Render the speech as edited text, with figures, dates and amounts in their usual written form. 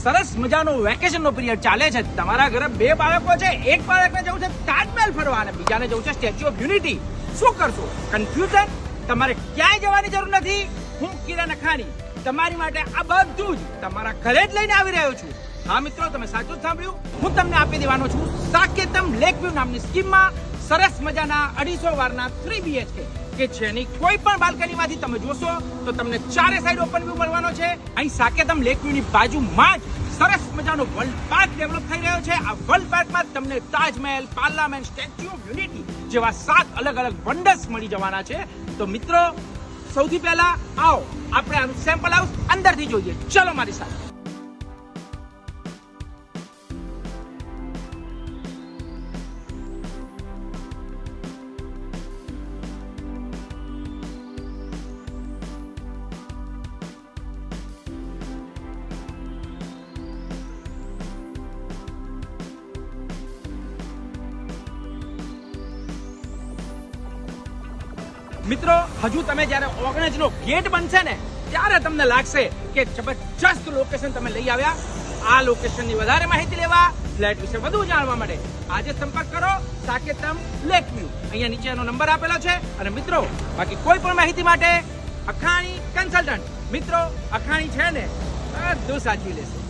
સરસ મજાનો વેકેશનનો પિરિયડ ચાલે છે. તમારા ઘરે 2 બાળકો છે, એક બાળકને જવું છે તાજમહેલ ફરવા અને બીજાને જવું છે સ્ટેચ્યુ ઓફ યુનિટી. શું કરશો? કન્ફ્યુઝન? તમારે ક્યાંય જવાની જરૂર નથી. હું કિરણ અખાણી તમારી માટે આ બધું જ તમારા ઘરે જ લઈને આવી રહ્યો છું. હા મિત્રો, તમે સાચું જ સાંભળ્યું. હું તમને આપી દેવાનો છું સાકેતમ લેકવ્યુ નામની સ્કીમમાં સરસ મજાના 250 વારના 3 BHK કે જેની કોઈ પણ બાલ્કનીમાંથી તમે જોશો તો તમને ચારે સાઈડ ઓપન વ્યૂ મળવાનો છે. અહીં સાકેતમ લેકવ્યુની બાજુમાં જ સરસ મજાનો વર્લ્ડ પાર્ક ડેવલપ થઈ રહ્યો છે. આ વર્લ્ડ પાર્કમાં તમને Taj Mahal, parliament, statue of unity જેવા 7 અલગ અલગ વંડર્સ મળી જવાના છે. તો મિત્રો, સૌથી પહેલા આવો આપણે આનું સેમ્પલ હાઉસ અંદરથી જોઈએ. ચલો મારી સાથે. મિત્રો, હજુ તમે જ્યારે ઓગણજનો ગેટ બનશે ને ત્યારે તમને લાગશે કે જબરજસ્ત લોકેશન તમે લઈ આવ્યા. આ લોકેશનની વધારે માહિતી લેવા, ફ્લેટ વિશે વધુ જાણવા માટે આજે સંપર્ક કરો સાકેતમ લેકવ્યુ. અહીંયા નીચે એનો નંબર આપેલો છે. અને મિત્રો, બાકી કોઈ પણ માહિતી માટે અખાણી કન્સલ્ટન્ટ. મિત્રો, અખાણી છે ને બધું સાચવી લેશે.